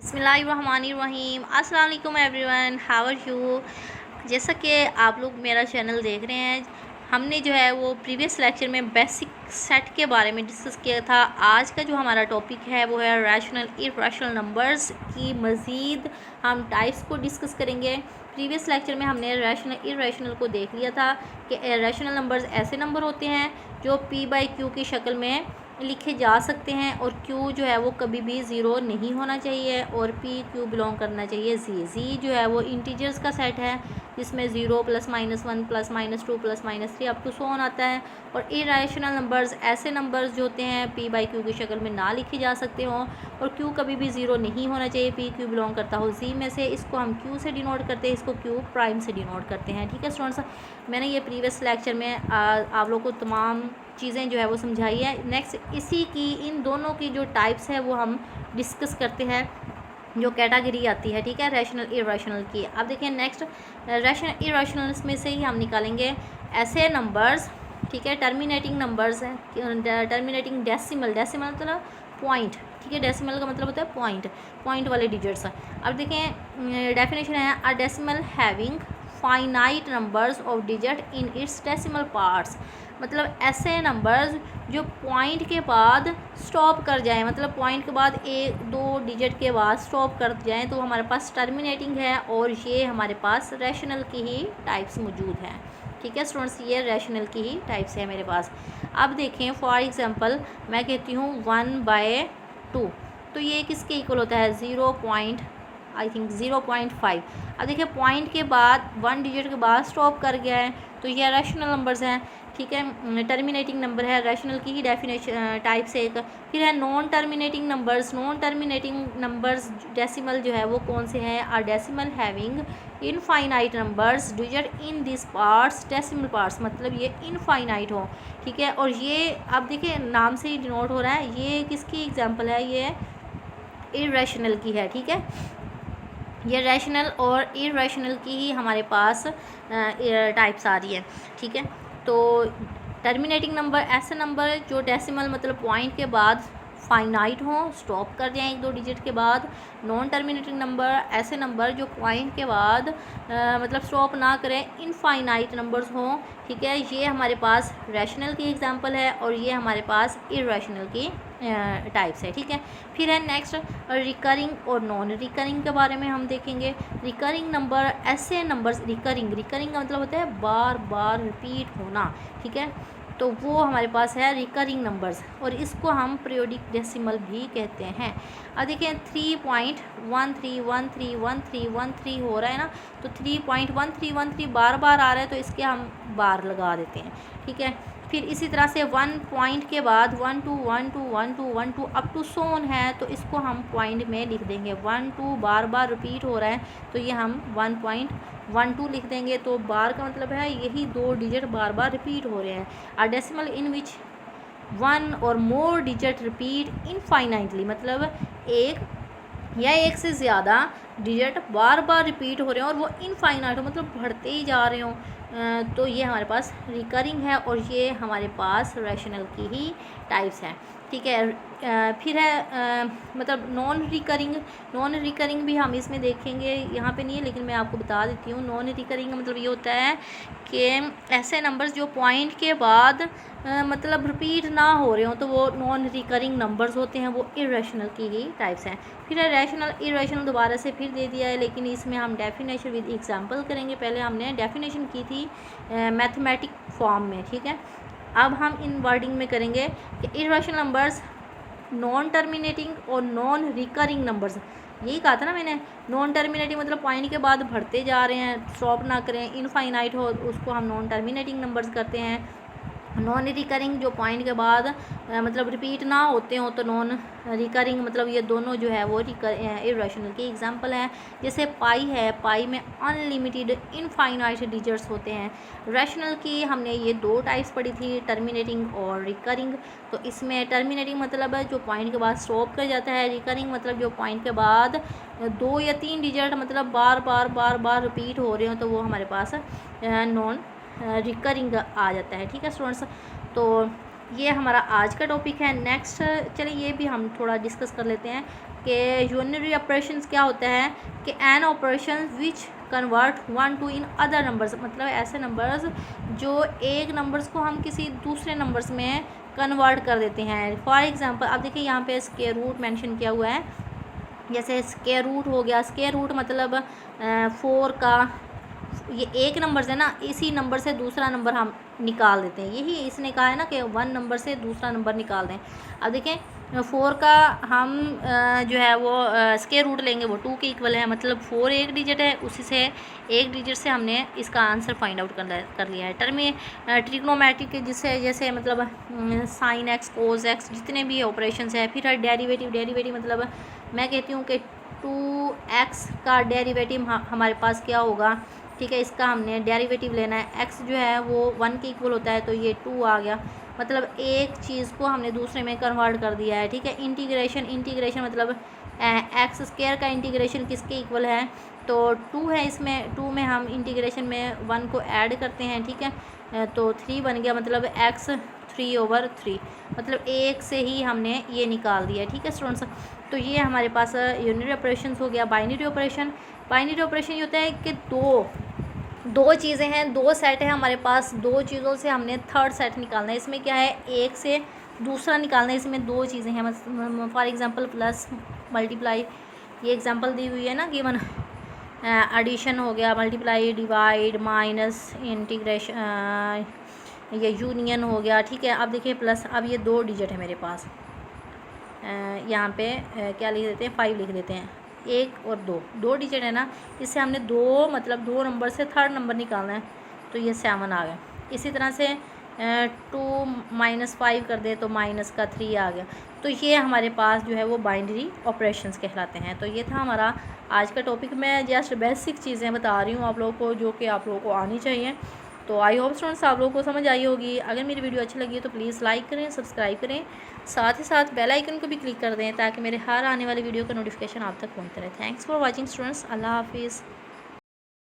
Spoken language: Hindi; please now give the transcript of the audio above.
बिस्मिल्लाहिर्रहमानिर्रहीम। अस्सलाम वालेकुम एवरीवन, हाउ आर यू। जैसा कि आप लोग मेरा चैनल देख रहे हैं, हमने जो है वो प्रीवियस लेक्चर में बेसिक सेट के बारे में डिस्कस किया था। आज का जो हमारा टॉपिक है वो है रैशनल इर्रेशनल नंबर्स की मज़ीद हम टाइप्स को डिस्कस करेंगे। प्रीवियस लेक्चर में हमने रैशनल इर्रेशनल को देख लिया था कि रैशनल नंबर्स ऐसे नंबर होते हैं जो पी बाई क्यू की शक्ल में लिखे जा सकते हैं और क्यू जो है वो कभी भी ज़ीरो नहीं होना चाहिए और पी क्यू बिलोंग करना चाहिए जी जो है वो इंटीजर्स का सेट है जिसमें 0 +-1 +-2 +-3 अप टू 100 आता है। और इरेशनल नंबर्स ऐसे नंबर्स जो होते हैं पी बाई क्यू की शक्ल में ना लिखे जा सकते हों और क्यू कभी भी ज़ीरो नहीं होना चाहिए, पी क्यू बिलोंग करता हो जी में से। इसको हम क्यू से डिनोट करते हैं, इसको क्यू प्राइम से डिनोट करते हैं। ठीक है स्टूडेंट्स, मैंने ये प्रीवियस लेक्चर में आप लोग को तमाम चीज़ें जो है वो समझाई है। नेक्स्ट इसी की इन दोनों की जो टाइप्स है वो हम डिस्कस करते हैं, जो कैटेगरी आती है, ठीक है, रैशनल इरेशनल की। अब देखिए नेक्स्ट रैशनल इरेशनल्स में से ही हम निकालेंगे ऐसे नंबर्स, ठीक है, टर्मिनेटिंग नंबर्स हैं, टर्मिनेटिंग डेसिमल मतलब पॉइंट, ठीक है, डेसिमल का मतलब होता है पॉइंट वाले डिजिट्स। अब देखें डेफिनेशन है a decimal having finite numbers of digit in its decimal parts. मतलब ऐसे नंबर्स जो पॉइंट के बाद स्टॉप कर जाएं, मतलब पॉइंट के बाद एक दो डिजिट के बाद स्टॉप कर जाएं तो हमारे पास टर्मिनेटिंग है और ये हमारे पास रैशनल की ही टाइप्स मौजूद हैं। ठीक है स्टूडेंट्स, ये रैशनल की ही टाइप्स है मेरे पास। अब देखें फॉर एग्जांपल मैं कहती हूँ 1/2, तो ये किसके इक्वल होता है 0.5। अब देखिए पॉइंट के बाद 1 डिजिट के बाद स्टॉप कर गया है तो ये रैशनल नंबर्स हैं, ठीक है, टर्मिनेटिंग नंबर है, रैशनल की ही डेफिनेशन टाइप से एक। फिर है नॉन टर्मिनेटिंग नंबर्स डेसिमल जो है वो कौन से हैं, are decimal having infinite numbers digit in this parts decimal parts, मतलब ये इनफाइनाइट हो, ठीक है। और ये आप देखिए नाम से ही डिनोट हो रहा है, ये किसकी एग्जाम्पल है, ये इरेशनल की है, ठीक है। ये रैशनल और इरेशनल की ही हमारे पास टाइप्स आ रही है, ठीक है। तो टर्मिनेटिंग नंबर ऐसे नंबर जो डेसिमल मतलब पॉइंट के बाद फाइनाइट हो, स्टॉप कर दें एक दो डिजिट के बाद। नॉन टर्मिनेटिंग नंबर ऐसे नंबर जो पॉइंट के बाद मतलब स्टॉप ना करें, इनफाइनाइट नंबर्स हों, ठीक है। ये हमारे पास रैशनल की एग्जांपल है और ये हमारे पास इरेशनल की टाइप्स है, ठीक है। फिर है नेक्स्ट रिकरिंग और नॉन रिकरिंग के बारे में हम देखेंगे। रिकरिंग नंबर ऐसे नंबर्स, रिकरिंग का मतलब होता है बार बार रिपीट होना, ठीक है, तो वो हमारे पास है रिकरिंग नंबर्स और इसको हम पीरियोडिक डेसिमल भी कहते हैं। अब देखिए 3.13131313 हो रहा है ना, तो 3.1313 बार बार आ रहा है तो इसके हम बार लगा देते हैं, ठीक है। फिर इसी तरह से 1 पॉइंट के बाद 1 2 1 2 1 2 1 2 अप टू 100 है तो इसको हम पॉइंट में लिख देंगे। 1 2 बार बार रिपीट हो रहा है तो ये हम 1.12 लिख देंगे। तो बार का मतलब है यही दो डिजिट बार बार रिपीट हो रहे हैं। अ डेसिमल इन विच 1 और मोर डिजिट रिपीट इनफाइनाइटली, मतलब एक या एक से ज़्यादा डिजिट बार बार रिपीट हो रहे हैं और वो इनफाइनाइट हो, मतलब बढ़ते ही जा रहे हों, तो ये हमारे पास रिकरिंग है और ये हमारे पास रैशनल की ही टाइप्स हैं, ठीक है। फिर है मतलब नॉन रिकरिंग भी हम इसमें देखेंगे, यहाँ पे नहीं है लेकिन मैं आपको बता देती हूँ। नॉन रिकरिंग का मतलब ये होता है कि ऐसे नंबर्स जो पॉइंट के बाद मतलब रिपीट ना हो रहे हो तो वो नॉन रिकरिंग नंबर्स होते हैं, वो इरेशनल की ही टाइप्स हैं। फिर है रैशनल इरेशनल, दोबारा से फिर दे दिया है लेकिन इसमें हम डेफिनेशन विद एग्जांपल करेंगे। पहले हमने डेफिनेशन की थी मैथमेटिक फॉर्म में, ठीक है। अब हम इन वर्डिंग में करेंगे कि इरेशनल नंबर्स नॉन टर्मिनेटिंग और नॉन रिकरिंग नंबर्स, यही कहा था ना मैंने, नॉन टर्मिनेटिंग मतलब पॉइंट के बाद बढ़ते जा रहे हैं, स्टॉप ना करें, इनफाइनाइट हो, उसको हम नॉन टर्मिनेटिंग नंबर्स करते हैं। नॉन रिकरिंग जो पॉइंट के बाद मतलब रिपीट ना होते हो तो नॉन रिकरिंग, मतलब ये दोनों जो है वो इरेशनल की एग्जांपल है। जैसे पाई है, पाई में अनलिमिटेड इनफाइनाइट डिजिट्स होते हैं। रैशनल की हमने ये दो टाइप्स पढ़ी थी, टर्मिनेटिंग और रिकरिंग। तो इसमें टर्मिनेटिंग मतलब है जो पॉइंट के बाद स्टॉप कर जाता है, रिकरिंग मतलब जो पॉइंट के बाद 2 या 3 डिजिट मतलब बार बार रिपीट हो रहे हो तो वो हमारे पास नॉन रिकरिंग आ जाता है, ठीक है स्टूडेंट्स। तो ये हमारा आज का टॉपिक है। नेक्स्ट चलिए ये भी हम थोड़ा डिस्कस कर लेते हैं कि यूनिटरी ऑपरेशंस क्या होता है कि an operation which convert 1 to in other numbers, मतलब ऐसे नंबर्स जो एक नंबर्स को हम किसी दूसरे नंबर्स में कन्वर्ट कर देते हैं। फॉर एग्जांपल आप देखिए यहाँ पे स्क्वायर रूट मेंशन किया हुआ है, जैसे स्क्वायर रूट हो गया। स्क्वायर रूट मतलब 4 का ये एक नंबर से ना इसी नंबर से दूसरा नंबर हम निकाल देते हैं। यही इसने कहा है ना कि 1 नंबर से दूसरा नंबर निकाल दें। अब देखें 4 का हम जो है वो स्क्वायर रूट लेंगे, वो 2 के इक्वल है, मतलब 4 एक डिजिट है, उसी से एक डिजिट से हमने इसका आंसर फाइंड आउट कर लिया है। टर्म में ट्रिग्नोमेट्रिक के जिससे जैसे मतलब साइन एक्स कोस एक्स जितने भी ऑपरेशंस है। फिर डेरिवेटिव मतलब मैं कहती हूँ कि 2x का डेरिवेटिव हमारे पास क्या होगा, ठीक है, इसका हमने डेरिवेटिव लेना है। x जो है वो 1 के इक्वल होता है, तो ये 2 आ गया, मतलब एक चीज़ को हमने दूसरे में कन्वर्ट कर दिया है, ठीक है। इंटीग्रेशन मतलब एक्स स्क्वायर का इंटीग्रेशन किसके इक्वल है, तो 2 है, इसमें 2 में हम इंटीग्रेशन में 1 को ऐड करते हैं, ठीक है, तो 3 बन गया, मतलब x 3/3, मतलब एक से ही हमने ये निकाल दिया, ठीक है स्टूडेंट्स। तो ये हमारे पास यूनिटरी ऑपरेशन हो गया। बाइनरी ऑपरेशन ये होता है कि दो चीज़ें हैं, 2 सेट है हमारे पास, 2 चीज़ों से हमने थर्ड सेट निकालना है। इसमें क्या है, एक से दूसरा निकालना है, इसमें 2 चीज़ें हैं। फॉर एग्जांपल प्लस मल्टीप्लाई, ये एग्जांपल दी हुई है ना गिवन। एडिशन हो गया, मल्टीप्लाई, डिवाइड, माइनस, इंटीग्रेशन, ये यूनियन हो गया, ठीक है। अब देखिए प्लस, अब ये 2 डिजिट है मेरे पास, यहाँ पे क्या लिख देते हैं, 5 लिख देते हैं, 1 और 2 डिजिट है ना, इससे हमने 2 नंबर से थर्ड नंबर निकालना है, तो ये 7 आ गया। इसी तरह से 2 - 5 कर दे तो माइनस का 3 आ गया। तो ये हमारे पास जो है वो बाइनरी ऑपरेशंस कहलाते हैं। तो ये था हमारा आज का टॉपिक। मैं जस्ट बेसिक चीज़ें बता रही हूँ आप लोगों को, जो कि आप लोगों को आनी चाहिए। तो आई होप स्टूडेंट्स आप लोगों को समझ आई होगी। अगर मेरी वीडियो अच्छी लगी है तो प्लीज़ लाइक करें, सब्सक्राइब करें, साथ ही साथ बेल आइकन को भी क्लिक कर दें ताकि मेरे हर आने वाली वीडियो का नोटिफिकेशन आप तक पहुंचता रहे। Thanks for watching students. अल्लाह हाफिज़।